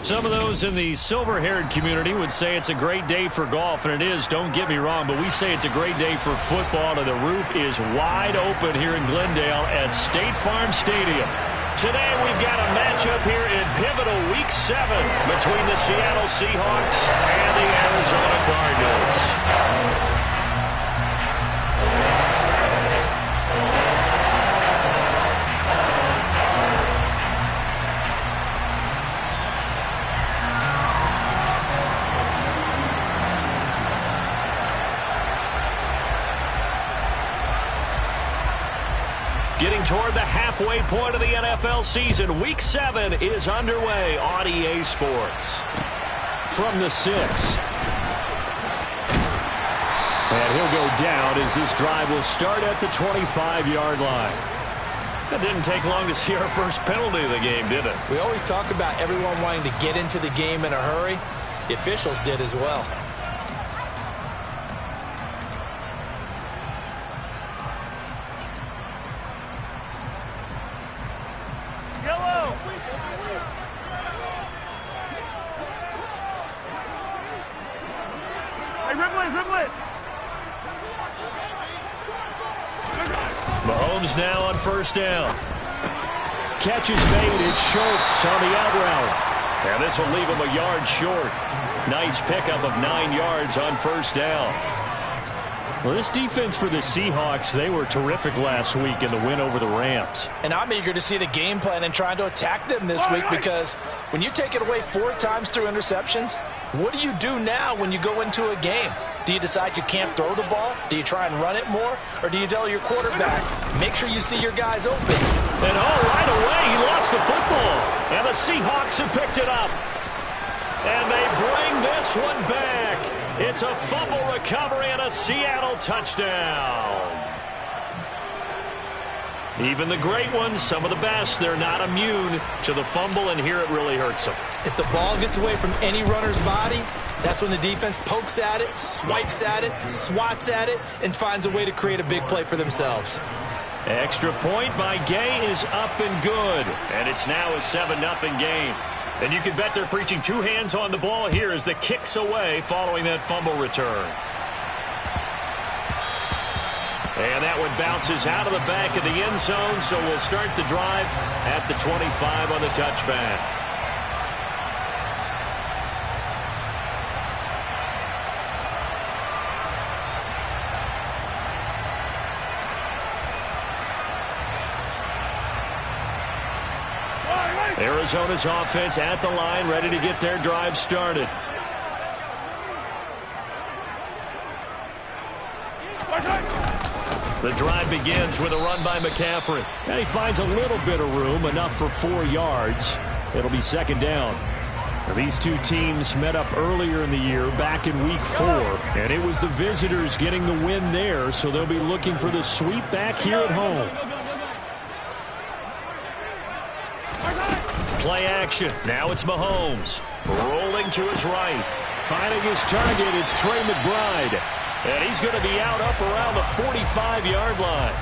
Some of those in the silver-haired community would say it's a great day for golf, and it is, don't get me wrong, but we say it's a great day for football, and the roof is wide open here in Glendale at State Farm Stadium. Today we've got a matchup here in pivotal Week 7 between the Seattle Seahawks and the Arizona Cardinals. Getting toward the halfway point of the NFL season, Week 7 is underway on EA Sports. From the 6. And he'll go down as this drive will start at the 25-yard line. It didn't take long to see our first penalty of the game, did it? We always talk about everyone wanting to get into the game in a hurry. The officials did as well. Mahomes now on first down. Catch is made. It's Schultz on the out route. And this will leave him a yard short. Nice pickup of 9 yards on first down. Well, this defense for the Seahawks, they were terrific last week in the win over the Rams. And I'm eager to see the game plan and trying to attack them this week, because when you take it away 4 times through interceptions, what do you do now when you go into a game? Do you decide you can't throw the ball? Do you try and run it more? Or do you tell your quarterback, make sure you see your guys open? And right away, he lost the football. And the Seahawks have picked it up. And they bring this one back. It's a fumble recovery and a Seattle touchdown. Even the great ones, some of the best, they're not immune to the fumble, and here it really hurts them. If the ball gets away from any runner's body, that's when the defense pokes at it, swipes at it, swats at it, and finds a way to create a big play for themselves. Extra point by Gay is up and good, and it's now a 7-0 game. And you can bet they're preaching 2 hands on the ball here as the kick's away following that fumble return. And that one bounces out of the back of the end zone, so we'll start the drive at the 25 on the touchback. Arizona's offense at the line, ready to get their drive started. The drive begins with a run by McCaffrey. And he finds a little bit of room, enough for 4 yards. It'll be second down. These two teams met up earlier in the year, back in Week 4. And it was the visitors getting the win there, so they'll be looking for the sweep back here at home. Play action. Now it's Mahomes. Rolling to his right. Finding his target, it's Trey McBride. And he's going to be out up around the 45-yard line.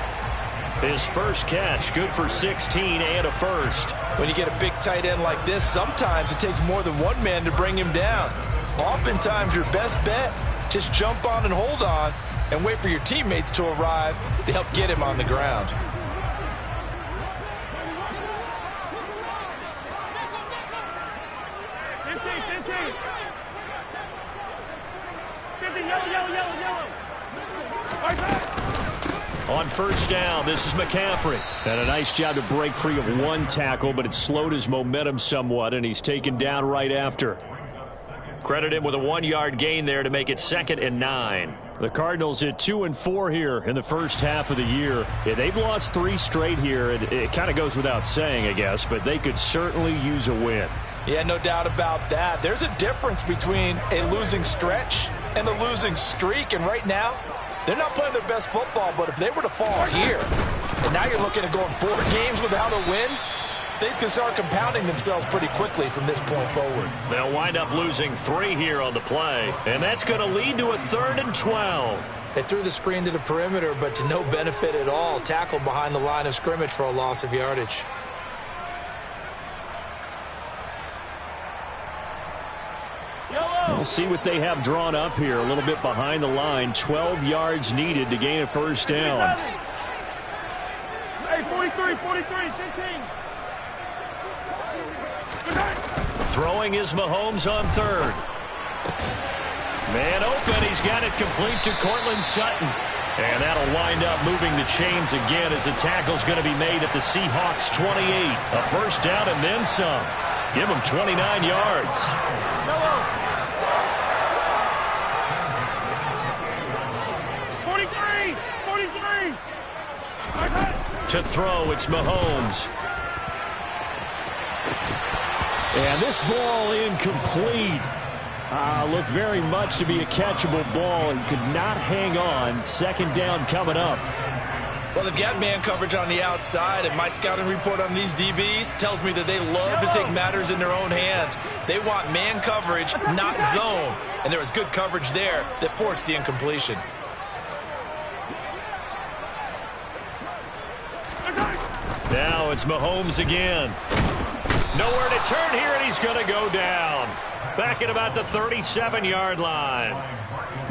His first catch, good for 16 and a first. When you get a big tight end like this, sometimes it takes more than one man to bring him down. Oftentimes, your best bet, just jump on and hold on and wait for your teammates to arrive to help get him on the ground. On first down, this is McCaffrey. And a nice job to break free of 1 tackle, but it slowed his momentum somewhat, and he's taken down right after. Credit him with a 1-yard gain there to make it 2nd and 9. The Cardinals at 2-4 here in the first half of the year. Yeah, they've lost 3 straight here, and it kind of goes without saying, I guess, but they could certainly use a win. Yeah, no doubt about that. There's a difference between a losing stretch and a losing streak, and right now, they're not playing their best football, but if they were to fall here, and now you're looking at going 4 games without a win, things can start compounding themselves pretty quickly from this point forward. They'll wind up losing 3 here on the play, and that's going to lead to a 3rd and 12. They threw the screen to the perimeter, but to no benefit at all. Tackled behind the line of scrimmage for a loss of yardage. We'll see what they have drawn up here. A little bit behind the line. 12 yards needed to gain a first down. Hey, 43, 15. Throwing is Mahomes on third. Man open. He's got it complete to Cortland Sutton. And that'll wind up moving the chains again as the tackle's going to be made at the Seahawks 28. A first down and then some. Give him 29 yards. 43. To throw, it's Mahomes. And this ball incomplete. Looked very much to be a catchable ball and could not hang on. Second down coming up. Well, they've got man coverage on the outside, and my scouting report on these DBs tells me that they love to take matters in their own hands. They want man coverage, not zone. And there was good coverage there that forced the incompletion. Now it's Mahomes again. Nowhere to turn here, and he's going to go down. Back at about the 37-yard line.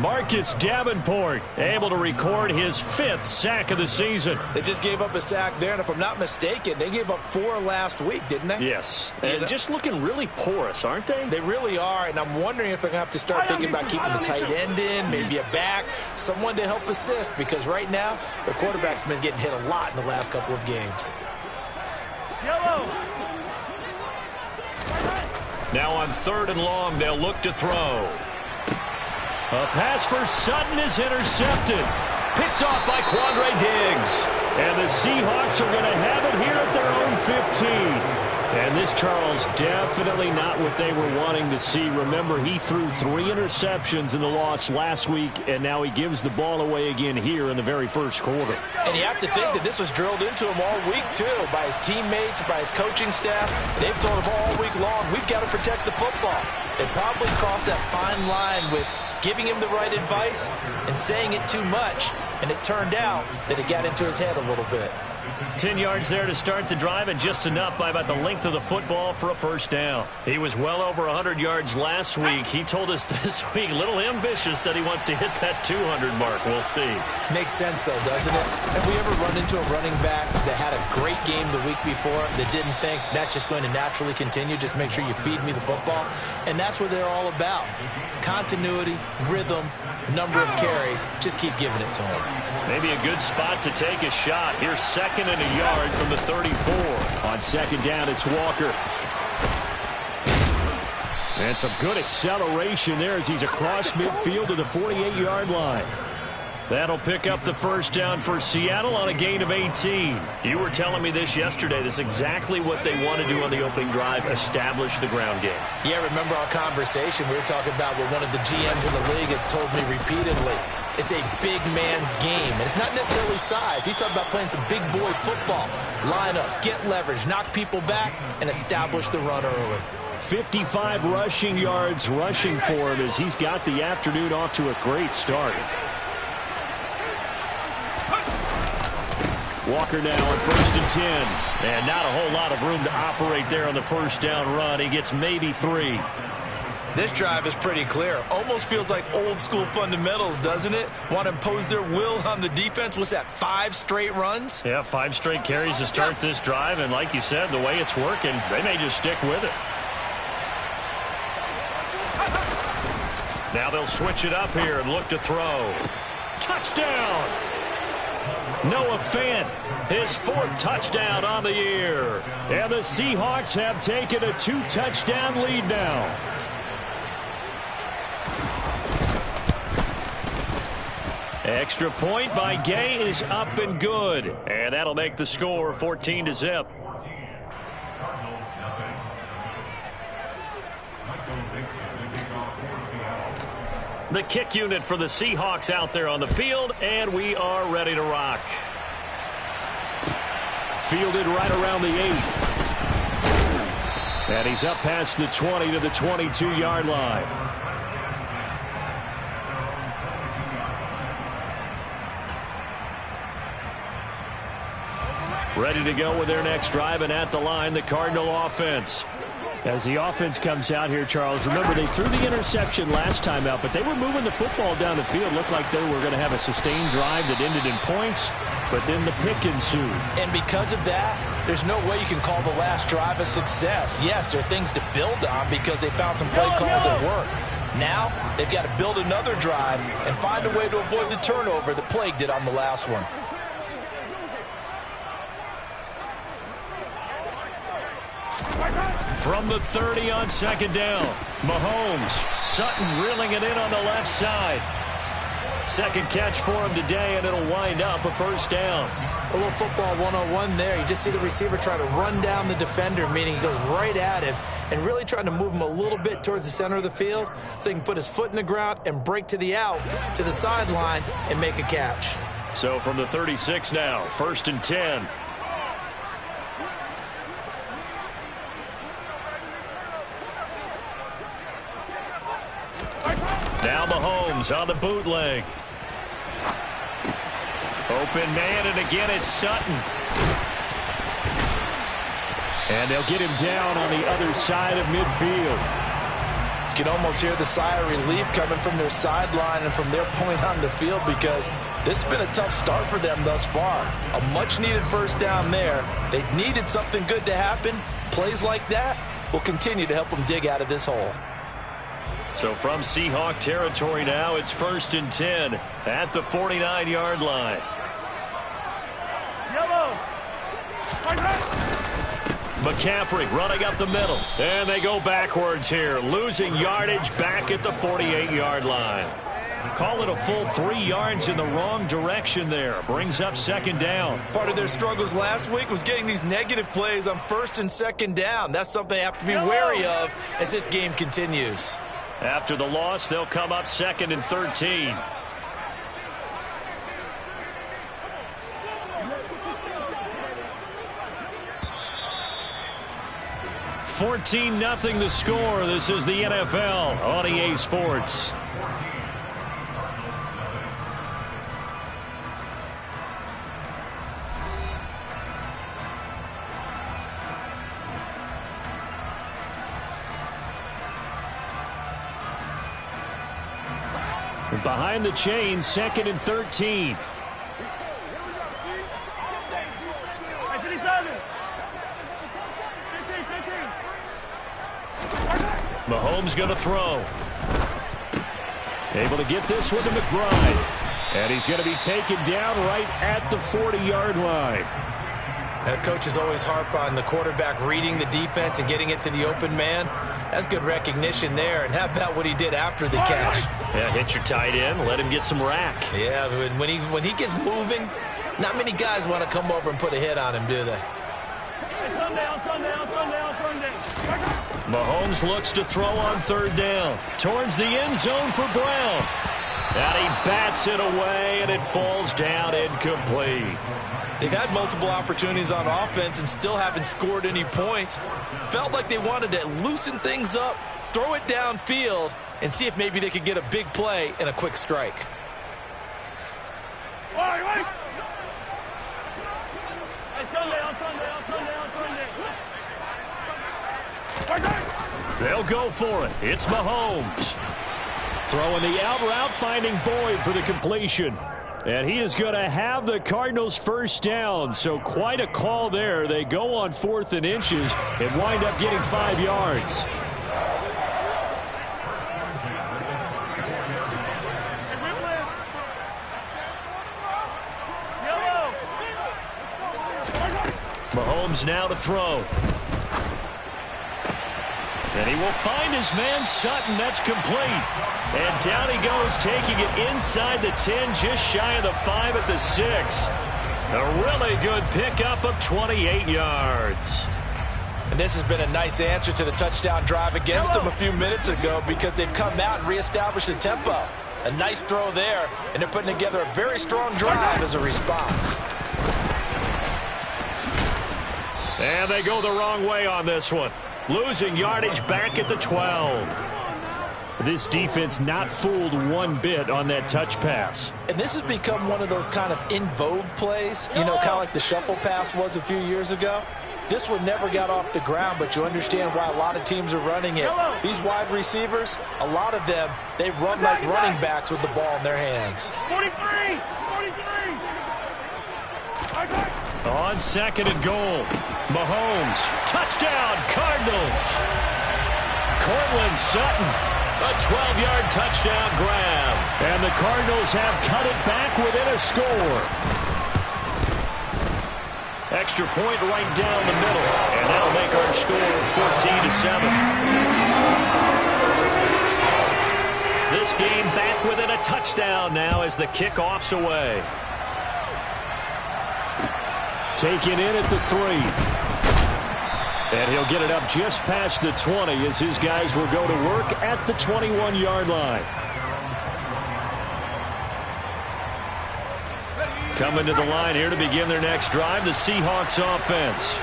Marcus Davenport able to record his 5th sack of the season. They just gave up a sack there, and if I'm not mistaken, they gave up 4 last week, didn't they? Yes. And just looking really porous, aren't they? They really are, and I'm wondering if they're going to have to start thinking about keeping the tight end in, maybe a back, someone to help assist, because right now, their quarterback's been getting hit a lot in the last couple of games. Yellow. Now on 3rd and long, they'll look to throw. A pass for Sutton is intercepted. Picked off by Quandre Diggs. And the Seahawks are going to have it here at their own 15. And this, Charles, definitely not what they were wanting to see. Remember, he threw 3 interceptions in the loss last week, and now he gives the ball away again here in the very first quarter. And you have to think that this was drilled into him all week, too, by his teammates, by his coaching staff. They've told him all week long, we've got to protect the football. They probably crossed that fine line with giving him the right advice and saying it too much, and it turned out that it got into his head a little bit. 10 yards there to start the drive, and just enough by about the length of the football for a first down. He was well over 100 yards last week. He told us this week, a little ambitious, said he wants to hit that 200 mark. We'll see. Makes sense, though, doesn't it? Have we ever run into a running back that had a great game the week before that didn't think that's just going to naturally continue? Just make sure you feed me the football. And that's what they're all about. Continuity, rhythm, number of carries. Just keep giving it to him. Maybe a good spot to take a shot. Here's 2nd and a yard from the 34. On 2nd down, it's Walker. And some good acceleration there as he's across midfield to the 48-yard line. That'll pick up the first down for Seattle on a gain of 18. You were telling me this yesterday. This is exactly what they want to do on the opening drive, establish the ground game. Yeah, remember our conversation? We were talking about what one of the GMs in the league has told me repeatedly. It's a big man's game, and it's not necessarily size. He's talking about playing some big boy football. Line up, get leverage, knock people back, and establish the run early. 55 rushing yards rushing for him as he's got the afternoon off to a great start. Walker now on 1st and 10. And not a whole lot of room to operate there on the first down run. He gets maybe 3. This drive is pretty clear. Almost feels like old school fundamentals, doesn't it? Want to impose their will on the defense. Was that 5 straight runs? Yeah, 5 straight carries to start this drive. And like you said, the way it's working, they may just stick with it. Now they'll switch it up here and look to throw. Touchdown! Noah Fant, his 4th touchdown on the year. And the Seahawks have taken a 2-touchdown lead now. Extra point by Gay is up and good. And that'll make the score 14-0. The kick unit for the Seahawks out there on the field, and we are ready to rock. Fielded right around the 8. And he's up past the 20 to the 22-yard line. Ready to go with their next drive, and at the line, the Cardinal offense. As the offense comes out here, Charles, remember they threw the interception last time out, but they were moving the football down the field. Looked like they were going to have a sustained drive that ended in points, but then the pick ensued. And because of that, there's no way you can call the last drive a success. Yes, there are things to build on because they found some play calls that work. Now, they've got to build another drive and find a way to avoid the turnover that plagued it on the last one. From the 30 on second down, Mahomes. Sutton reeling it in on the left side. Second catch for him today, and it'll wind up a first down. A little football 101 there. You just see the receiver try to run down the defender, meaning he goes right at him and really trying to move him a little bit towards the center of the field so he can put his foot in the ground and break to the out, to the sideline, and make a catch. So from the 36 now, 1st and 10. Now Mahomes on the bootleg. Open man, and again it's Sutton. And they'll get him down on the other side of midfield. You can almost hear the sigh of relief coming from their sideline and from their point on the field because this has been a tough start for them thus far. A much-needed first down there. They needed something good to happen. Plays like that will continue to help them dig out of this hole. So from Seahawk territory now, it's 1st and 10 at the 49-yard line. Yellow. McCaffrey running up the middle. And they go backwards here, losing yardage back at the 48-yard line. Call it a full 3 yards in the wrong direction there. Brings up second down. Part of their struggles last week was getting these negative plays on 1st and 2nd down. That's something they have to be wary of as this game continues. After the loss, they'll come up 2nd and 13. $14-0 the score. This is the NFL on EA Sports. Behind the chain, 2nd and 13. Mahomes going to throw. Able to get this one to McBride. And he's going to be taken down right at the 40-yard line. Coaches always harp on the quarterback reading the defense and getting it to the open man. That's good recognition there. And how about what he did after the catch? Yeah, hit your tight end, let him get some rack. Yeah, when he gets moving, not many guys want to come over and put a hit on him, do they? Mahomes looks to throw on 3rd down. Towards the end zone for Brown. And he bats it away, and it falls down incomplete. They've had multiple opportunities on offense and still haven't scored any points. Felt like they wanted to loosen things up, throw it downfield, and see if maybe they could get a big play and a quick strike. They'll go for it. It's Mahomes. Throwing the out route, finding Boyd for the completion. And he is going to have the Cardinals first down. So quite a call there. They go on 4th and inches and wind up getting 5 yards. Mahomes now to throw. And he will find his man Sutton. That's complete. And down he goes, taking it inside the 10, just shy of the 5 at the 6. A really good pickup of 28 yards. And this has been a nice answer to the touchdown drive against them a few minutes ago because they've come out and reestablished the tempo. A nice throw there, and they're putting together a very strong drive as a response. And they go the wrong way on this one. Losing yardage back at the 12. This defense not fooled one bit on that touch pass. And this has become one of those kind of in vogue plays, you know, kind of like the shuffle pass was a few years ago. This one never got off the ground, but you understand why a lot of teams are running it. These wide receivers, a lot of them, they run like running backs with the ball in their hands. 43! 43! On second and goal, Mahomes, touchdown, Cardinals. Cortland Sutton, a 12-yard touchdown grab. And the Cardinals have cut it back within a score. Extra point right down the middle, and that'll make our score 14-7. This game back within a touchdown now as the kickoff's away. Taken in at the 3. And he'll get it up just past the 20 as his guys will go to work at the 21-yard line. Coming to the line here to begin their next drive, the Seahawks offense.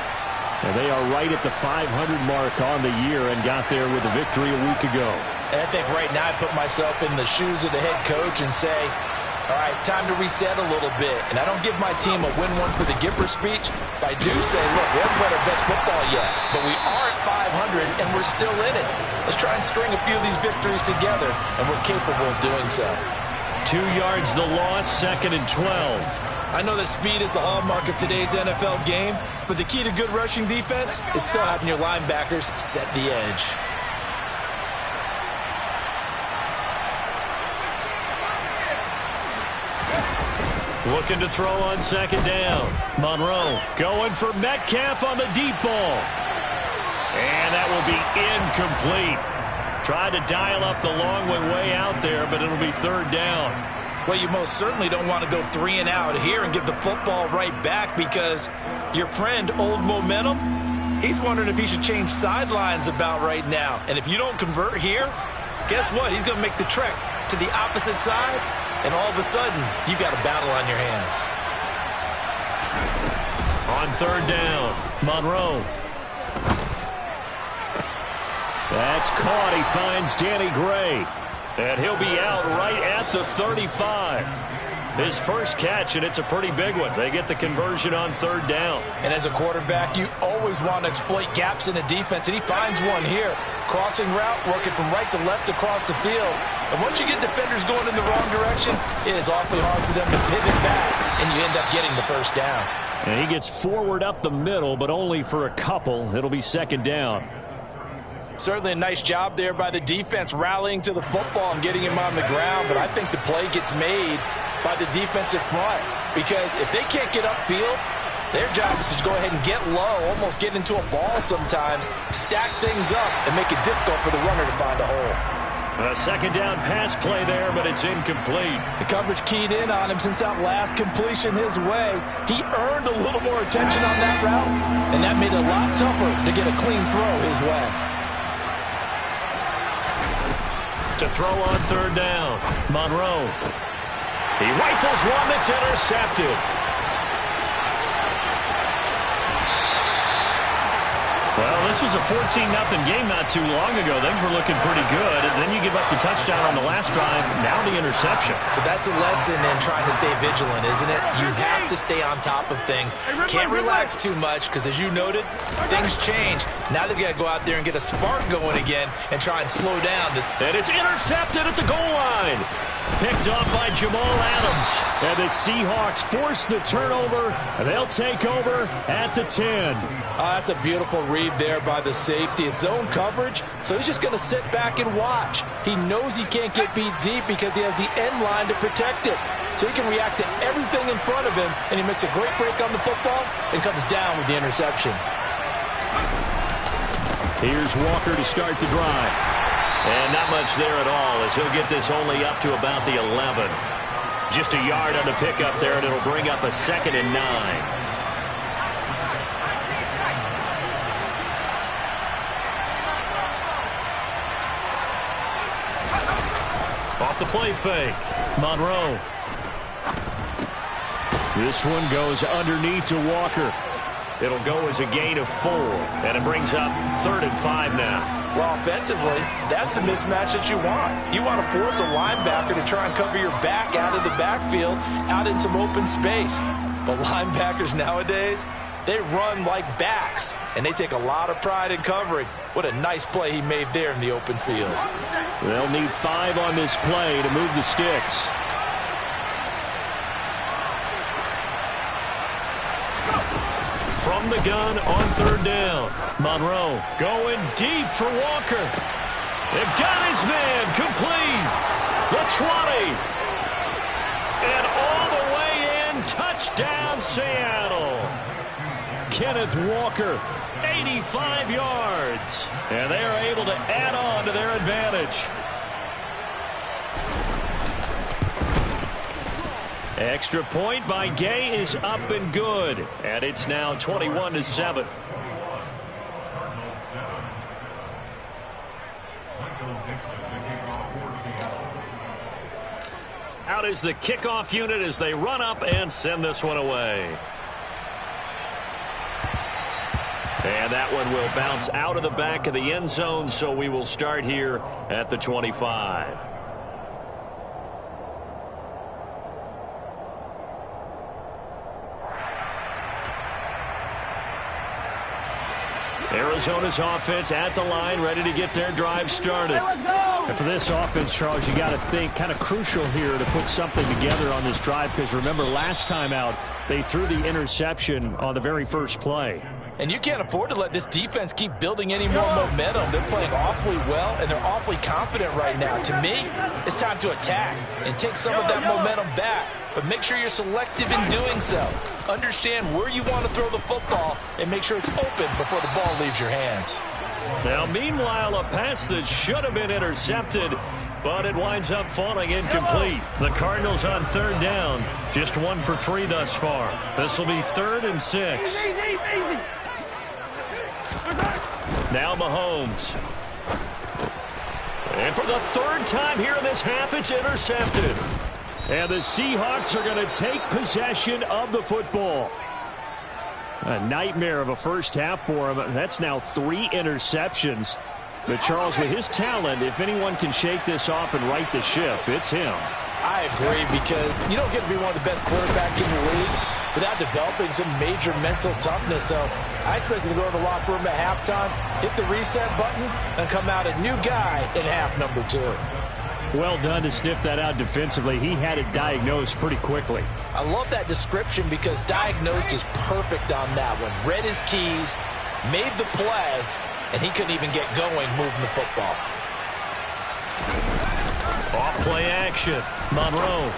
And they are right at the 500 mark on the year and got there with a victory a week ago. And I think right now I put myself in the shoes of the head coach and say, all right, time to reset a little bit. And I don't give my team a win one for the Gipper speech, but I do say, look, we haven't played our best football yet, but we are at 500 and we're still in it. Let's try and string a few of these victories together, and we're capable of doing so. 2 yards the loss, second and 12. I know that speed is the hallmark of today's NFL game, but the key to good rushing defense is still having your linebackers set the edge. Looking to throw on second down. Monroe going for Metcalf on the deep ball. And that will be incomplete. Tried to dial up the long way out there, but it'll be third down. Well, you most certainly don't want to go 3 and out here and give the football right back, because your friend, Old Momentum, he's wondering if he should change sidelines about right now. And if you don't convert here, guess what? He's going to make the trek to the opposite side, and all of a sudden, you got a battle on your hands. On third down, Monroe. That's caught. He finds Danny Gray. And he'll be out right at the 35. His first catch, and it's a pretty big one. They get the conversion on third down. And as a quarterback, you always want to exploit gaps in the defense, and he finds one here. Crossing route, working from right to left across the field. And once you get defenders going in the wrong direction, it is awfully hard for them to pivot back, and you end up getting the first down. And he gets forward up the middle, but only for a couple. It'll be second down. Certainly a nice job there by the defense, rallying to the football and getting him on the ground. But I think the play gets made by the defensive front, because if they can't get upfield, their job is to go ahead and get low, almost get into a ball sometimes, stack things up, and make it difficult for the runner to find a hole. A second down pass play there, but it's incomplete. The coverage keyed in on him since that last completion his way. He earned a little more attention on that route, and that made it a lot tougher to get a clean throw his way. To throw on third down, Monroe. He rifles one that's intercepted. Well, this was a 14-0 game not too long ago. Things were looking pretty good. And then you give up the touchdown on the last drive. Now the interception. So that's a lesson in trying to stay vigilant, isn't it? You have to stay on top of things. Can't relax too much, because as you noted, things change. Now they've got to go out there and get a spark going again and try and slow down this. And it's intercepted at the goal line. Picked off by Jamal Adams. And the Seahawks force the turnover, and they'll take over at the 10. That's a beautiful read there by the safety. It's zone coverage, so he's just going to sit back and watch. He knows he can't get beat deep because he has the end line to protect it. So he can react to everything in front of him, and he makes a great break on the football and comes down with the interception. Here's Walker to start the drive. And not much there at all, as he'll get this only up to about the 11. Just a yard on the pickup there, and it'll bring up a 2nd and 9. Off the play fake, Monroe. This one goes underneath to Walker. It'll go as a gain of 4, and it brings up 3rd and 5 now. Well, offensively, that's the mismatch that you want. You want to force a linebacker to try and cover your back out of the backfield, out in some open space. But linebackers nowadays, They run like bats, and they take a lot of pride in covering. What a nice play he made there in the open field. They'll need 5 on this play to move the sticks. From the gun on 3rd down. Monroe going deep for Walker. They've got his man complete. The 20. And all the way in. Touchdown, Seattle. Kenneth Walker, 85 yards. And they are able to add on to their advantage. Extra point by Gay is up and good. And it's now 21-7. Out is the kickoff unit as they run up and send this one away. And that one will bounce out of the back of the end zone, so we will start here at the 25. Arizona's offense at the line, ready to get their drive started. And for this offense, Charles, you got to think kind of crucial here to put something together on this drive, because remember last time out, they threw the interception on the very first play. And you can't afford to let this defense keep building any more momentum. They're playing awfully well, and they're awfully confident right now. To me, it's time to attack and take some of that momentum back. But make sure you're selective in doing so. Understand where you want to throw the football and make sure it's open before the ball leaves your hands. Now, meanwhile, a pass that should have been intercepted, but it winds up falling incomplete. The Cardinals on 3rd down, just 1 for 3 thus far. This will be 3rd and 6. Now Mahomes. And for the 3rd time here in this half, it's intercepted. And the Seahawks are going to take possession of the football. A nightmare of a first half for him. That's now 3 interceptions. But Charles, with his talent, if anyone can shake this off and right the ship, it's him. I agree, because you don't get to be one of the best quarterbacks in the league without developing some major mental toughness. So I expect him to go to the locker room at halftime, hit the reset button, and come out a new guy in half number 2. Well done to sniff that out defensively. He had it diagnosed pretty quickly. I love that description, because diagnosed is perfect on that one. Read his keys, made the play, and he couldn't even get going moving the football. Off play action. Monroe.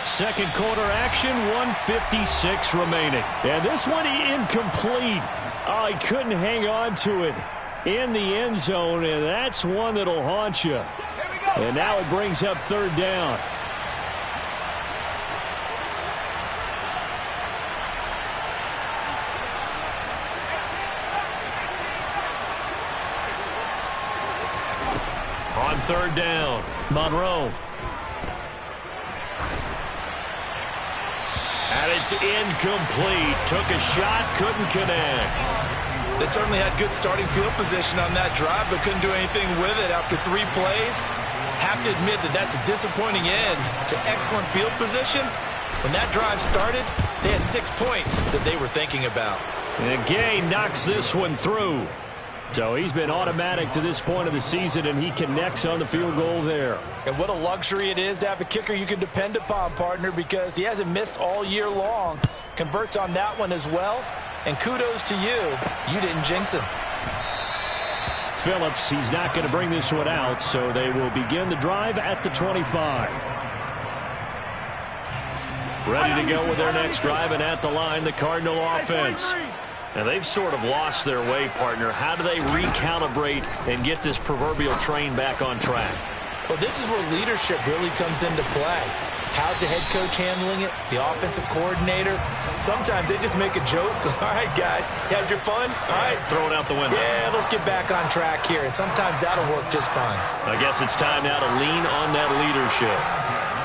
Second quarter action, 1:56 remaining. And this one incomplete. Oh, he couldn't hang on to it in the end zone, and that's one that'll haunt you. And now it brings up 3rd down. On 3rd down, Monroe. And it's incomplete. Took a shot, couldn't connect. They certainly had good starting field position on that drive, but couldn't do anything with it after 3 plays. Have to admit that that's a disappointing end to excellent field position. When that drive started, they had 6 points that they were thinking about. And Gay knocks this one through. So he's been automatic to this point of the season, and he connects on the field goal there. And what a luxury it is to have a kicker you can depend upon, partner, because he hasn't missed all year long. Converts on that one as well. And kudos to you. You didn't jinx him. Phillips, he's not going to bring this one out, so they will begin the drive at the 25. Ready to go with their next drive, and at the line, the Cardinal offense. And they've sort of lost their way, partner. How do they recalibrate and get this proverbial train back on track? Well, this is where leadership really comes into play. How's the head coach handling it? The offensive coordinator? Sometimes they just make a joke. All right, guys, you had your fun? All right. Throw it out the window. Yeah, let's get back on track here. And sometimes that'll work just fine. I guess it's time now to lean on that leadership.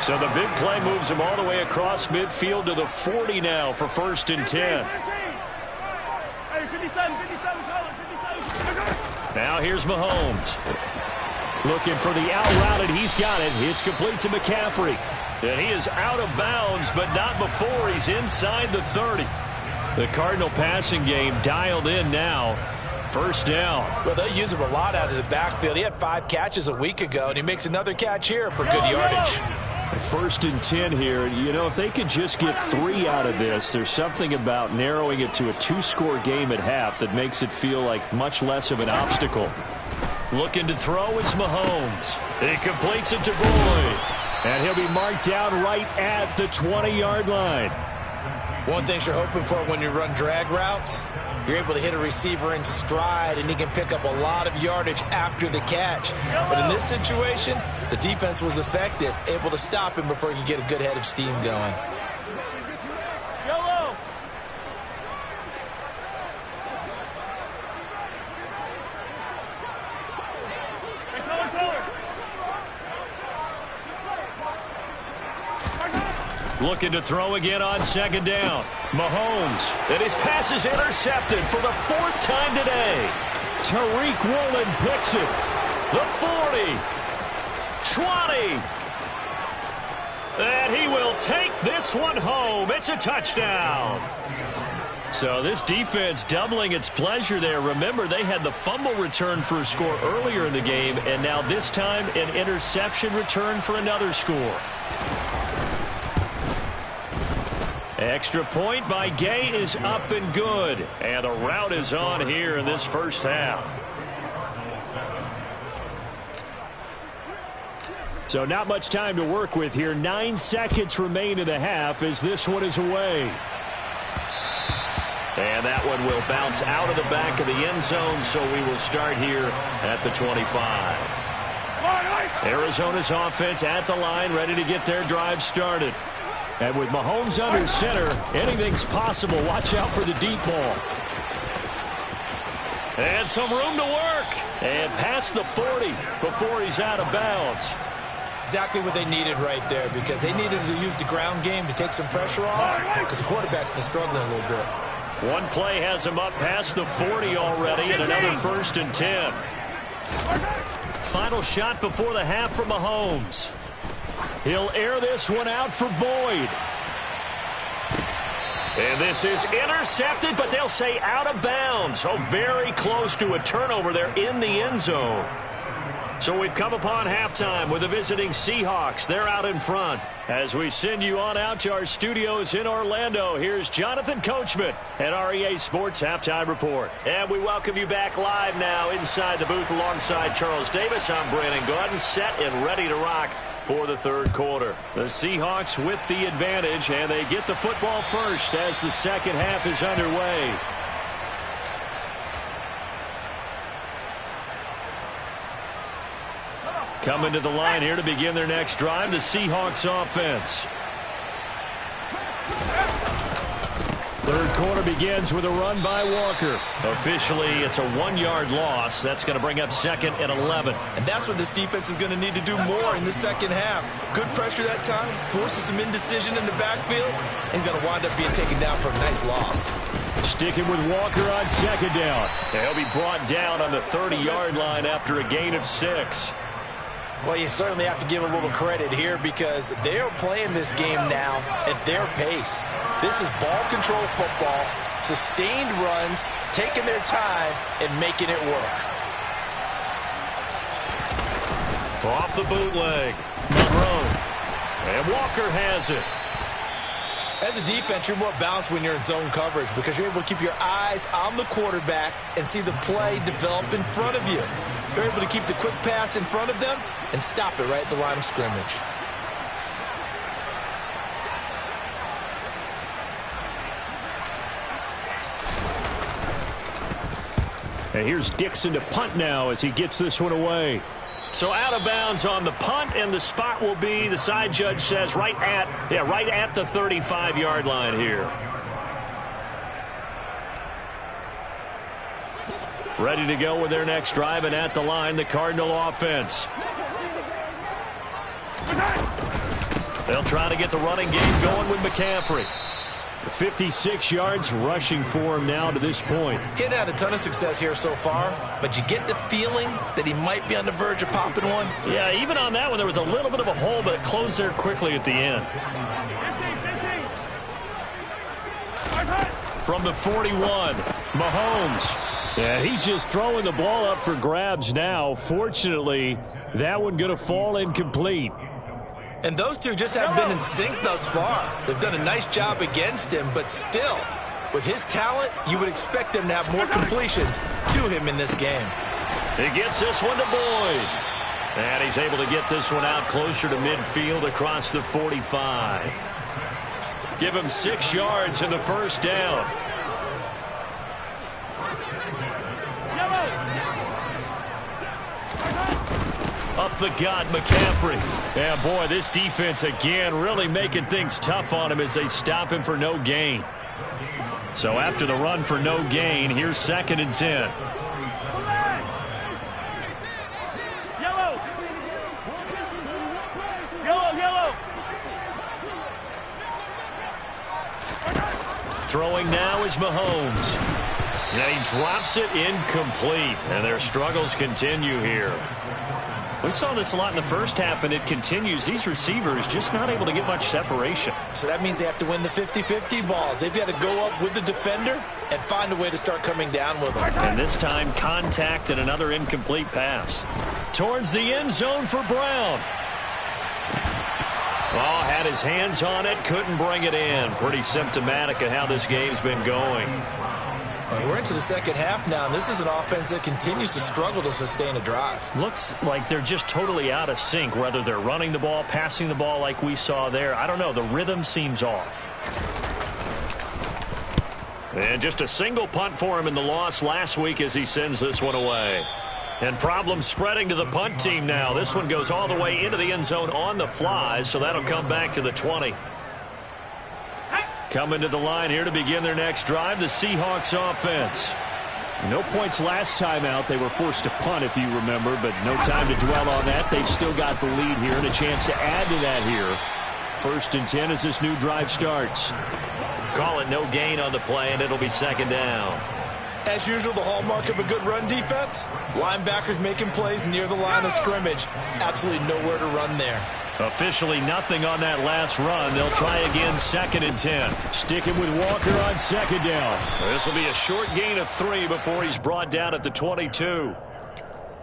So the big play moves him all the way across midfield to the 40 now for 1st and 10. Now here's Mahomes. Looking for the out route, and he's got it. It's complete to McCaffrey. And he is out of bounds, but not before he's inside the 30. The Cardinal passing game dialed in now. First down. Well, they use him a lot out of the backfield. He had 5 catches a week ago, and he makes another catch here for good yardage. First and 10 here. You know, if they could just get 3 out of this, there's something about narrowing it to a 2-score game at half that makes it feel like much less of an obstacle. Looking to throw is Mahomes. He completes it to Boyd. And he'll be marked down right at the 20-yard line. One thing you're hoping for when you run drag routes, you're able to hit a receiver in stride, and he can pick up a lot of yardage after the catch. But in this situation, the defense was effective, able to stop him before he could get a good head of steam going. Looking to throw again on second down. Mahomes. And his pass is intercepted for the 4th time today. Tariq Woolen picks it. The 40. 20. And he will take this one home. It's a touchdown. So this defense doubling its pleasure there. Remember, they had the fumble return for a score earlier in the game, and now this time an interception return for another score. Extra point by Gay is up and good. And the route is on here in this first half. So not much time to work with here. 9 seconds remain in the half as this one is away. And that one will bounce out of the back of the end zone, so we will start here at the 25. Arizona's offense at the line, ready to get their drive started. And with Mahomes under center, anything's possible. Watch out for the deep ball. And some room to work. And past the 40 before he's out of bounds. Exactly what they needed right there, because they needed to use the ground game to take some pressure off, because the quarterback's been struggling a little bit. One play has him up past the 40 already, and another 1st and 10. Final shot before the half for Mahomes. He'll air this one out for Boyd. And this is intercepted, but they'll say out of bounds. So very close to a turnover there in the end zone. So we've come upon halftime with the visiting Seahawks. They're out in front. As we send you on out to our studios in Orlando, here's Jonathan Coachman at REA Sports Halftime Report. And we welcome you back live now inside the booth alongside Charles Davis. I'm Brandon Gordon, set and ready to rock for the third quarter. The Seahawks with the advantage, and they get the football first as the second half is underway. Coming to the line here to begin their next drive, the Seahawks offense. Third quarter begins with a run by Walker. Officially, it's a 1-yard loss. That's going to bring up 2nd and 11. And that's what this defense is going to need to do more in the second half. Good pressure that time, forces some indecision in the backfield. He's going to wind up being taken down for a nice loss. Sticking with Walker on second down. He'll be brought down on the 30-yard line after a gain of 6. Well, you certainly have to give a little credit here because they are playing this game now at their pace. This is ball control football, sustained runs, taking their time and making it work. Off the bootleg, Monroe. And Walker has it. As a defense, you're more balanced when you're in zone coverage because you're able to keep your eyes on the quarterback and see the play develop in front of you. You're able to keep the quick pass in front of them and stop it right at the line of scrimmage. And here's Dixon to punt now as he gets this one away. So out of bounds on the punt, and the spot will be, the side judge says, right at the 35-yard line here. Ready to go with their next drive, and at the line, the Cardinal offense. They'll try to get the running game going with McCaffrey. 56 yards rushing for him now to this point. Getting had a ton of success here so far, but you get the feeling that he might be on the verge of popping one. Yeah, even on that one, there was a little bit of a hole, but it closed there quickly at the end. From the 41, Mahomes. Yeah, he's just throwing the ball up for grabs now. Fortunately, that one going to fall incomplete. And those two just haven't been in sync thus far. They've done a nice job against him, but still, with his talent, you would expect them to have more completions to him in this game. He gets this one to Boyd. And he's able to get this one out closer to midfield across the 45. Give him 6 yards in the first down. Up the gut, McCaffrey. Yeah, boy, this defense again really making things tough on him as they stop him for no gain. So after the run for no gain, here's 2nd and 10. Yellow. Yellow, yellow. Throwing now is Mahomes. And he drops it incomplete. And their struggles continue here. We saw this a lot in the first half, and it continues. These receivers just not able to get much separation. So that means they have to win the 50-50 balls. They've got to go up with the defender and find a way to start coming down with them. And this time, contact and another incomplete pass. Towards the end zone for Brown. Oh, had his hands on it, couldn't bring it in. Pretty symptomatic of how this game's been going. We're into the second half now, and this is an offense that continues to struggle to sustain a drive. Looks like they're just totally out of sync, whether they're running the ball, passing the ball like we saw there. I don't know. The rhythm seems off. And just a single punt for him in the loss last week as he sends this one away. And problems spreading to the punt team now. This one goes all the way into the end zone on the fly, so that'll come back to the 20. Coming to the line here to begin their next drive, the Seahawks offense. No points last time out. They were forced to punt, if you remember, but no time to dwell on that. They've still got the lead here and a chance to add to that here. 1st and 10 as this new drive starts. Call it no gain on the play, and it'll be 2nd down. As usual, the hallmark of a good run defense, linebackers making plays near the line of scrimmage. Absolutely nowhere to run there. Officially nothing on that last run. They'll try again 2nd and 10. Sticking with Walker on 2nd down. This will be a short gain of 3 before he's brought down at the 22.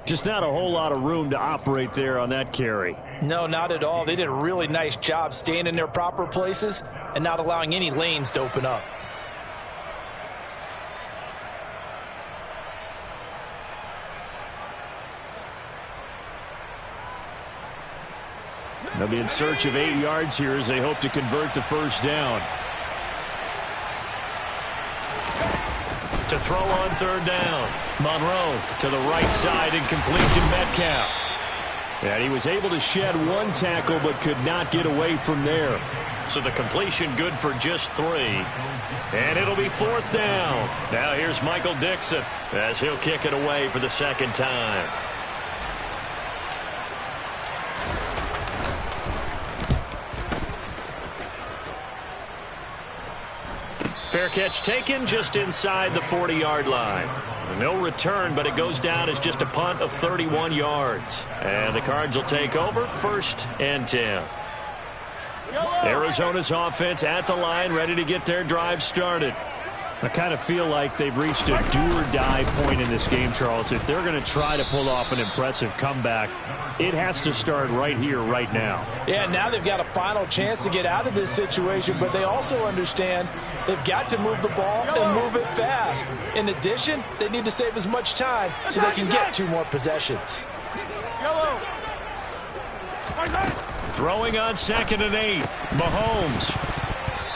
Just not a whole lot of room to operate there on that carry. No, not at all. They did a really nice job staying in their proper places and not allowing any lanes to open up. They'll be in search of 8 yards here as they hope to convert the first down. To throw on 3rd down. Monroe to the right side and complete to Metcalf. And he was able to shed 1 tackle but could not get away from there. So the completion good for just 3. And it'll be 4th down. Now here's Michael Dixon as he'll kick it away for the 2nd time. Fair catch taken just inside the 40-yard line. No return, but it goes down as just a punt of 31 yards. And the Cards will take over 1st and 10. Arizona's offense at the line, ready to get their drive started. I kind of feel like they've reached a do-or-die point in this game, Charles. If they're going to try to pull off an impressive comeback, it has to start right here, right now. Yeah, now they've got a final chance to get out of this situation, but they also understand they've got to move the ball and move it fast. In addition, they need to save as much time so they can get 2 more possessions. Throwing on 2nd and 8, Mahomes.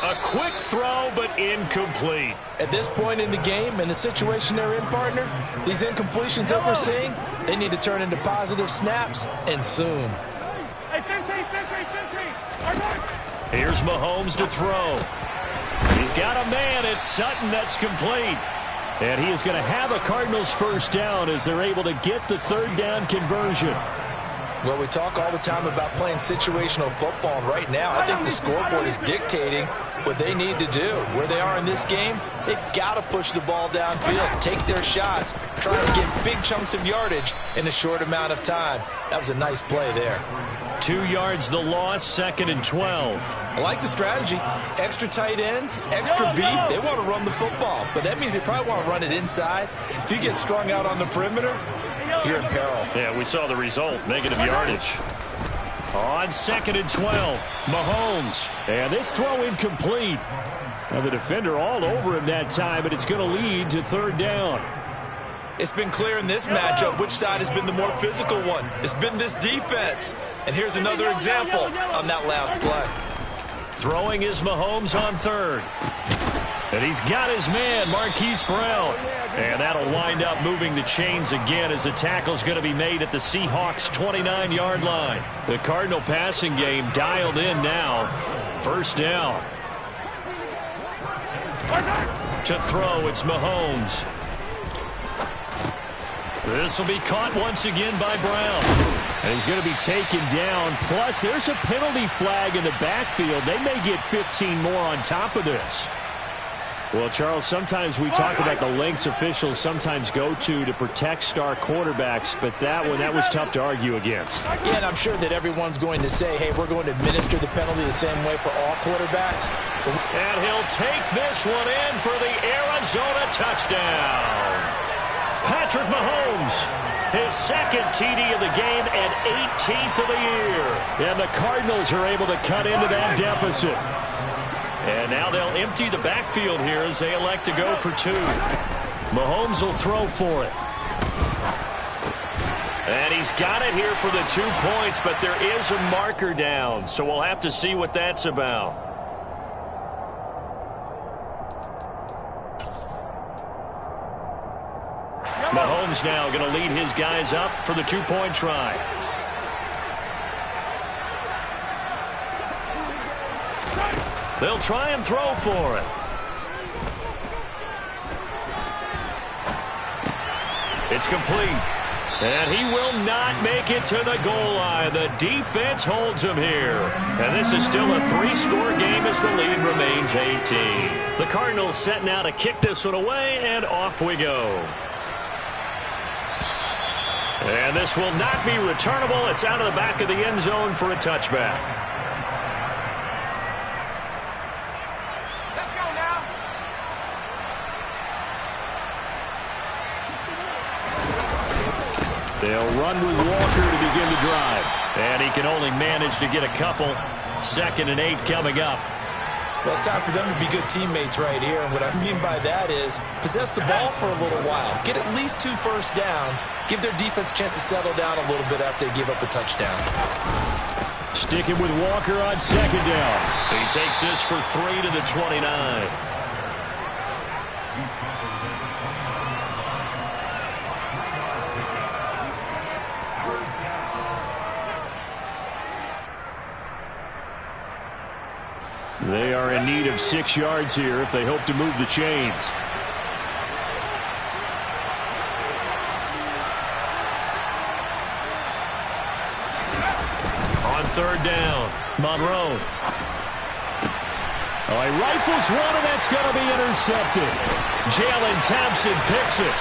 A quick throw, but incomplete. At this point in the game, in the situation they're in, partner, these incompletions that we're seeing, they need to turn into positive snaps, and soon. Here's Mahomes to throw. He's got a man. It's Sutton that's complete. And he is going to have a Cardinals first down as they're able to get the 3rd down conversion. Well, we talk all the time about playing situational football, and right now I think the scoreboard is dictating what they need to do. Where they are in this game, they've got to push the ball downfield, take their shots, try to get big chunks of yardage in a short amount of time. That was a nice play there. 2 yards the loss, 2nd and 12. I like the strategy. Extra tight ends, extra beef. They want to run the football, but that means they probably want to run it inside. If you get strung out on the perimeter, you're in peril. Yeah, we saw the result, negative yardage. On 2nd and 12, Mahomes. And this throw incomplete. Now the defender all over him that time, but it's going to lead to 3rd down. It's been clear in this matchup which side has been the more physical one. It's been this defense. And here's another example on that last play. Throwing is Mahomes on 3rd. And he's got his man, Marquise Brown. And that'll wind up moving the chains again as the tackle's going to be made at the Seahawks' 29-yard line. The Cardinal passing game dialed in now. 1st down. To throw, it's Mahomes. This will be caught once again by Brown. And he's going to be taken down. Plus, there's a penalty flag in the backfield. They may get 15 more on top of this. Well, Charles, sometimes we talk about the lengths officials sometimes go to protect star quarterbacks, but that was tough to argue against. Yeah, and I'm sure that everyone's going to say, hey, we're going to administer the penalty the same way for all quarterbacks. And he'll take this one in for the Arizona touchdown. Patrick Mahomes, his 2nd TD of the game and 18th of the year. And the Cardinals are able to cut into that deficit. And now they'll empty the backfield here as they elect to go for 2. Mahomes will throw for it. And he's got it here for the 2 points, but there is a marker down, so we'll have to see what that's about. Mahomes now going to lead his guys up for the 2-point try. They'll try and throw for it. It's complete. And he will not make it to the goal line. The defense holds him here. And this is still a 3-score game as the lead remains 18. The Cardinals set now to kick this one away, and off we go. And this will not be returnable. It's out of the back of the end zone for a touchback. They'll run with Walker to begin the drive. And he can only manage to get a couple. 2nd and 8 coming up. Well, it's time for them to be good teammates right here. And what I mean by that is possess the ball for a little while. Get at least 2 first downs. Give their defense a chance to settle down a little bit after they give up a touchdown. Sticking with Walker on 2nd down. He takes this for 3 to the 29. They are in need of 6 yards here if they hope to move the chains. On 3rd down, Monroe. Oh, he rifles one, and that's going to be intercepted. Jalen Thompson picks it.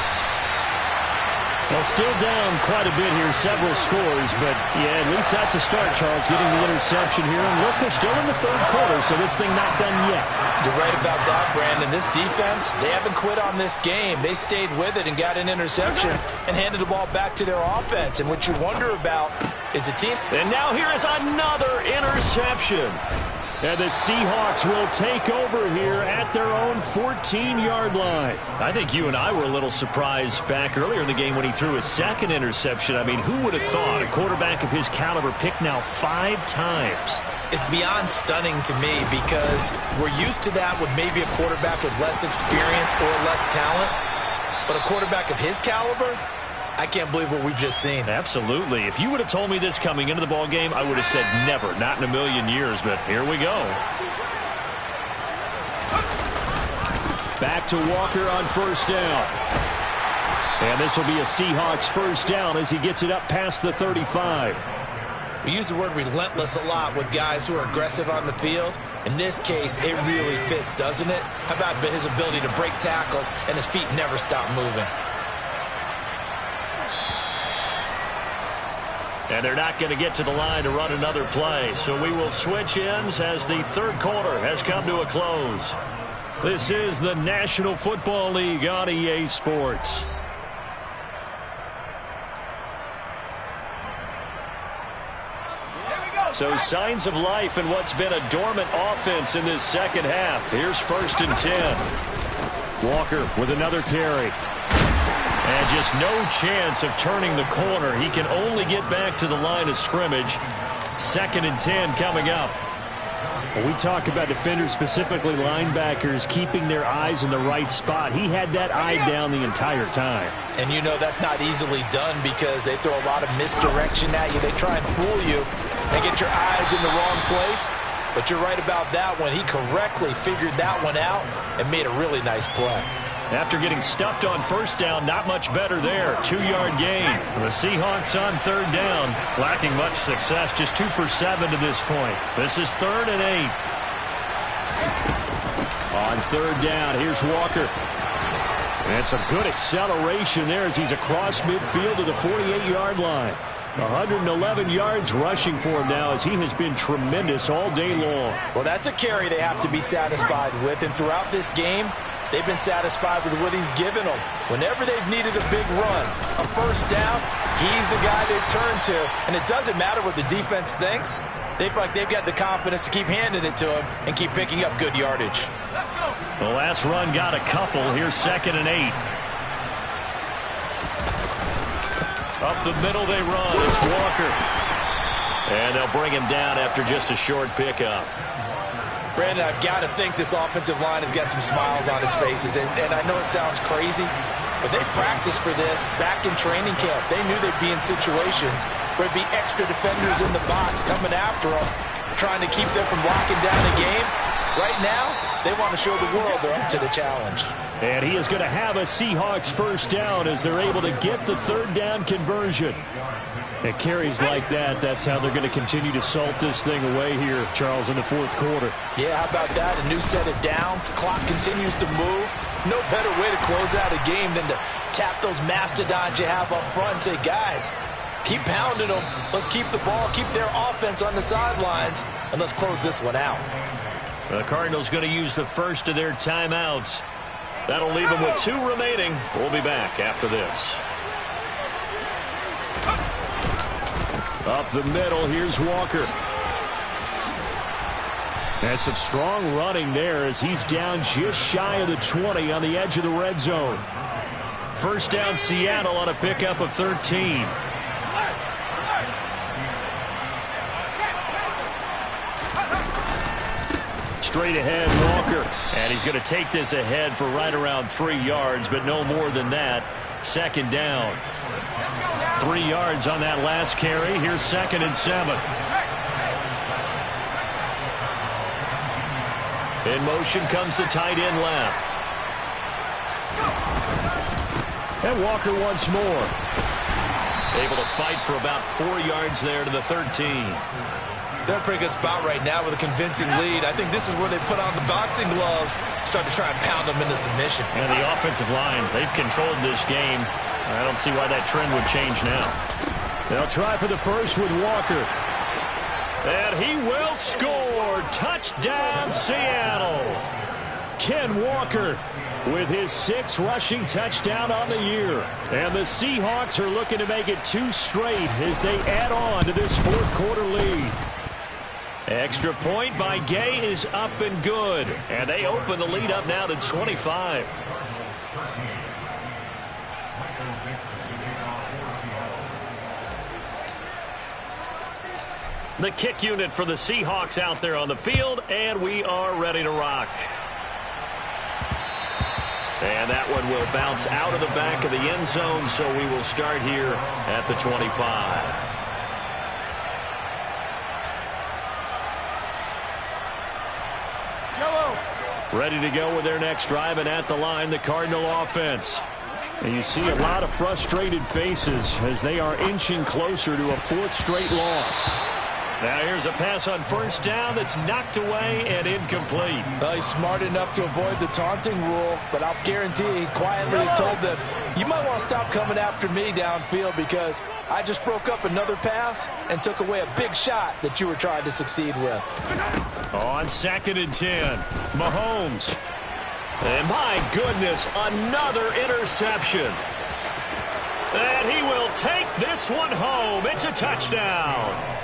Well, still down quite a bit here, several scores, but yeah, at least that's a start, Charles, getting the interception here. And look, we're still in the 3rd quarter, so this thing not done yet. You're right about that, Brandon. This defense, they haven't quit on this game. They stayed with it and got an interception and handed the ball back to their offense. And what you wonder about is the team. And now here is another interception. And the Seahawks will take over here at their own 14-yard line. I think you and I were a little surprised back earlier in the game when he threw his 2nd interception. I mean, who would have thought a quarterback of his caliber picked now 5 times? It's beyond stunning to me because we're used to that with maybe a quarterback with less experience or less talent. But a quarterback of his caliber, I can't believe what we've just seen. Absolutely. If you would have told me this coming into the ball game, I would have said never, not in a million years, but here we go. Back to Walker on 1st down. And this will be a Seahawks 1st down as he gets it up past the 35. We use the word relentless a lot with guys who are aggressive on the field. In this case, it really fits, doesn't it? How about his ability to break tackles and his feet never stop moving? And they're not going to get to the line to run another play. So we will switch ends as the third quarter has come to a close. This is the National Football League on EA Sports. So signs of life in what's been a dormant offense in this second half. Here's 1st and 10. Walker with another carry. And just no chance of turning the corner. He can only get back to the line of scrimmage. 2nd and 10 coming up. When we talk about defenders, specifically linebackers, keeping their eyes in the right spot, he had that eye down the entire time. And you know that's not easily done because they throw a lot of misdirection at you. They try and fool you and get your eyes in the wrong place. But you're right about that one. He correctly figured that one out and made a really nice play. After getting stuffed on 1st down, not much better there. 2-yard gain. The Seahawks on 3rd down, lacking much success, just 2 for 7 to this point. This is 3rd and 8. On 3rd down, here's Walker. And some good acceleration there as he's across midfield to the 48-yard line. 111 yards rushing for him now as he has been tremendous all day long. Well, that's a carry they have to be satisfied with. And throughout this game, they've been satisfied with what he's given them. Whenever they've needed a big run, a 1st down, he's the guy they've turned to. And it doesn't matter what the defense thinks. They feel like they've got the confidence to keep handing it to him and keep picking up good yardage. The last run got a couple. Here's 2nd and 8. Up the middle they run. It's Walker. And they'll bring him down after just a short pickup. Brandon, I've got to think this offensive line has got some smiles on its faces. And I know it sounds crazy, but they practiced for this back in training camp. They knew they'd be in situations where it'd be extra defenders in the box coming after them, trying to keep them from locking down the game. Right now, they want to show the world they're up to the challenge. And he is going to have a Seahawks 1st down as they're able to get the 3rd down conversion. It carries like that. That's how they're going to continue to salt this thing away here, Charles, in the 4th quarter. Yeah, how about that? A new set of downs. Clock continues to move. No better way to close out a game than to tap those mastodons you have up front and say, guys, keep pounding them. Let's keep the ball, keep their offense on the sidelines, and let's close this one out. The Cardinals going to use the first of their timeouts. That'll leave them with 2 remaining. We'll be back after this. Up the middle, here's Walker. And some strong running there as he's down just shy of the 20 on the edge of the red zone. 1st down Seattle on a pickup of 13. Straight ahead, Walker. And he's going to take this ahead for right around 3 yards, but no more than that. 2nd down. 3 yards on that last carry. Here's 2nd and 7. In motion comes the tight end left. And Walker once more. Able to fight for about 4 yards there to the 13. They're in a pretty good spot right now with a convincing lead. I think this is where they put on the boxing gloves, start to try and pound them into submission. And the offensive line, they've controlled this game. I don't see why that trend would change now. They'll try for the first with Walker. And he will score. Touchdown, Seattle. Ken Walker with his 6th rushing touchdown on the year. And the Seahawks are looking to make it 2 straight as they add on to this 4th quarter lead. Extra point by Gay is up and good. And they open the lead up now to 25. The kick unit for the Seahawks out there on the field, and we are ready to rock. And that one will bounce out of the back of the end zone, so we will start here at the 25. Ready to go with their next drive, and at the line, the Cardinal offense. And you see a lot of frustrated faces as they are inching closer to a 4th straight loss. Now here's a pass on 1st down that's knocked away and incomplete. Well, he's smart enough to avoid the taunting rule, but I'll guarantee he quietly has told them, you might want to stop coming after me downfield because I just broke up another pass and took away a big shot that you were trying to succeed with. On 2nd and 10, Mahomes. And my goodness, another interception. And he will take this one home. It's a touchdown.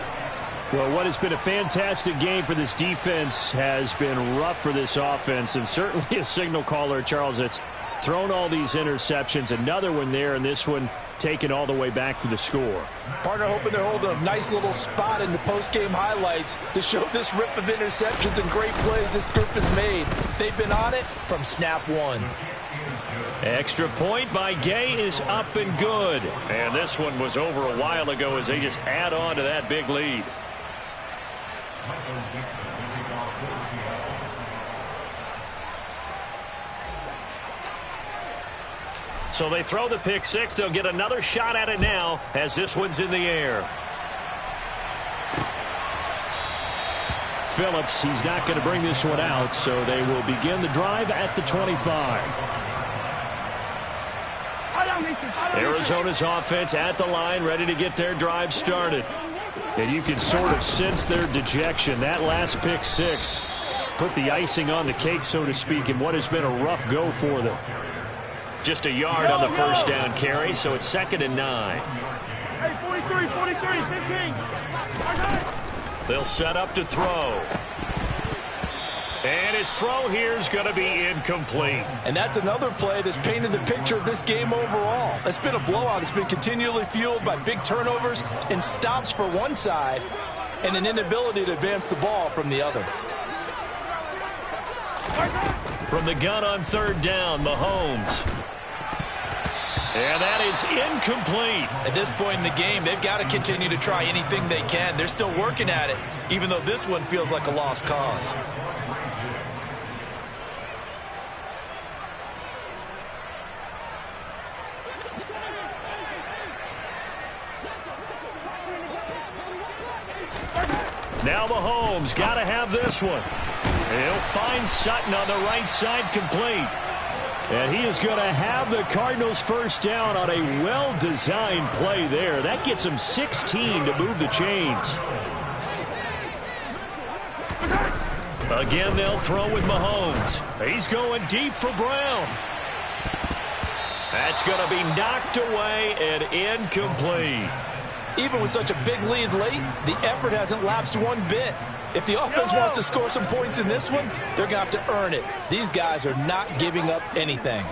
Well, what has been a fantastic game for this defense has been rough for this offense, and certainly a signal caller, Charles, that's thrown all these interceptions. Another one there, and this one taken all the way back for the score. Partner hoping they're holding a nice little spot in the post-game highlights to show this rip of interceptions and great plays this group has made. They've been on it from snap one. Extra point by Gay is up and good. And this one was over a while ago as they just add on to that big lead. So they throw the pick six. They'll get another shot at it now as this one's in the air. Phillips, he's not going to bring this one out, so they will begin the drive at the 25. Arizona's offense at the line, ready to get their drive started. And you can sort of sense their dejection. That last pick six put the icing on the cake, so to speak, in what has been a rough go for them. Just a yard on the first down carry, so it's 2nd and 9. Hey, 43, 15. They'll set up to throw. And his throw here is going to be incomplete. And that's another play that's painted the picture of this game overall. It's been a blowout. It's been continually fueled by big turnovers and stops for one side and an inability to advance the ball from the other. From the gun on 3rd down, Mahomes. And that is incomplete. At this point in the game, they've got to continue to try anything they can. They're still working at it, even though this one feels like a lost cause. Now Mahomes got to have this one. He'll find Sutton on the right side, complete. And he is going to have the Cardinals first down on a well-designed play there. That gets him 16 to move the chains. Again, they'll throw with Mahomes. He's going deep for Brown. That's going to be knocked away and incomplete. Even with such a big lead late, the effort hasn't lapsed one bit. If the offense wants to score some points in this one, they're going to have to earn it. These guys are not giving up anything.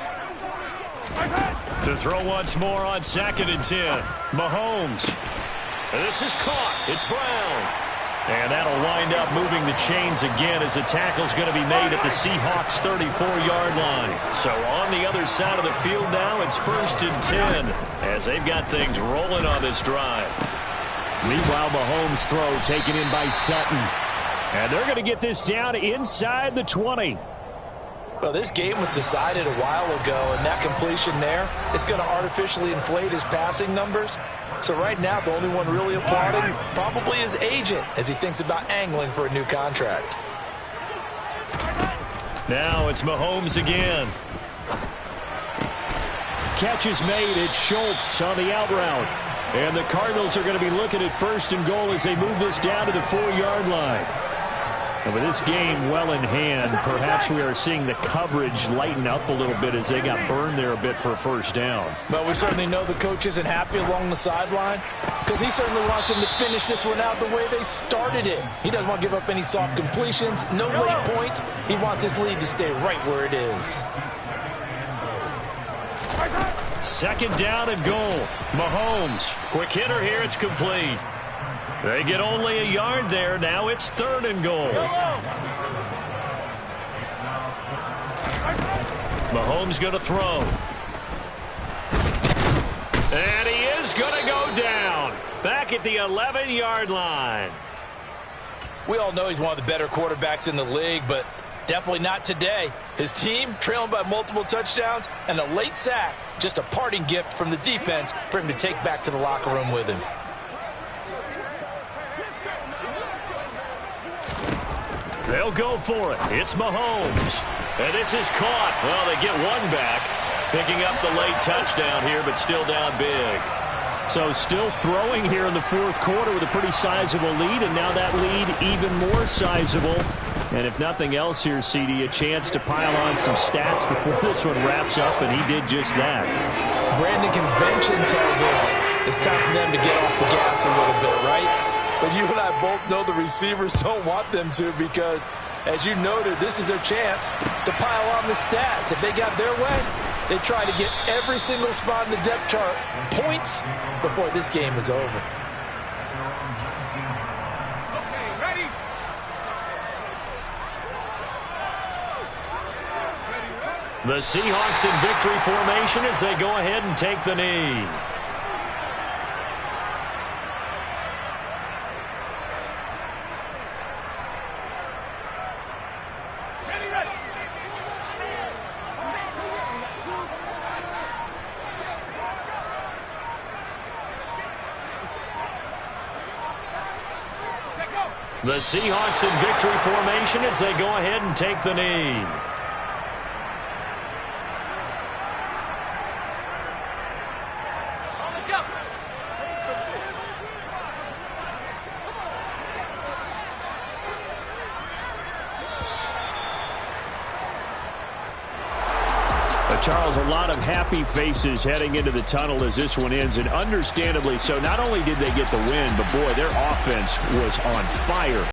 To throw once more on 2nd and 10. Mahomes. This is caught. It's Brown. And that'll wind up moving the chains again as the tackle's going to be made at the Seahawks' 34-yard line. So on the other side of the field now, it's 1st and 10 as they've got things rolling on this drive. Meanwhile, Mahomes' throw taken in by Sutton. And they're going to get this down inside the 20. Well, this game was decided a while ago, and that completion there is going to artificially inflate his passing numbers. So right now, the only one really applauding probably his agent as he thinks about angling for a new contract. Now it's Mahomes again. Catch is made. It's Schultz on the out route. And the Cardinals are going to be looking at 1st and goal as they move this down to the 4-yard line. And with this game well in hand, perhaps we are seeing the coverage lighten up a little bit as they got burned there a bit for a first down. But we certainly know the coach isn't happy along the sideline because he certainly wants them to finish this one out the way they started it. He doesn't want to give up any soft completions, no late points. He wants his lead to stay right where it is. 2nd down and goal. Mahomes. Quick hitter here. It's complete. They get only a yard there. Now it's 3rd and goal. Mahomes going to throw. And he is going to go down. Back at the 11-yard line. We all know he's one of the better quarterbacks in the league, but Definitely not today. His team trailing by multiple touchdowns and a late sack. Just a parting gift from the defense for him to take back to the locker room with him. They'll go for it. It's Mahomes. And this is caught. Well, they get one back. Picking up the late touchdown here, but still down big. So still throwing here in the fourth quarter with a pretty sizable lead, and now that lead even more sizable. And if nothing else here, CD, a chance to pile on some stats before this one wraps up, and he did just that. Brandon, convention tells us it's time for them to get off the gas a little bit, right? But you and I both know the receivers don't want them to because, as you noted, this is their chance to pile on the stats. If they got their way, they try to get every single spot in the depth chart points before this game is over. The Seahawks in victory formation as they go ahead and take the knee. The Seahawks in victory formation as they go ahead and take the knee. Charles, a lot of happy faces heading into the tunnel as this one ends, and understandably so. Not only did they get the win, but boy, their offense was on fire.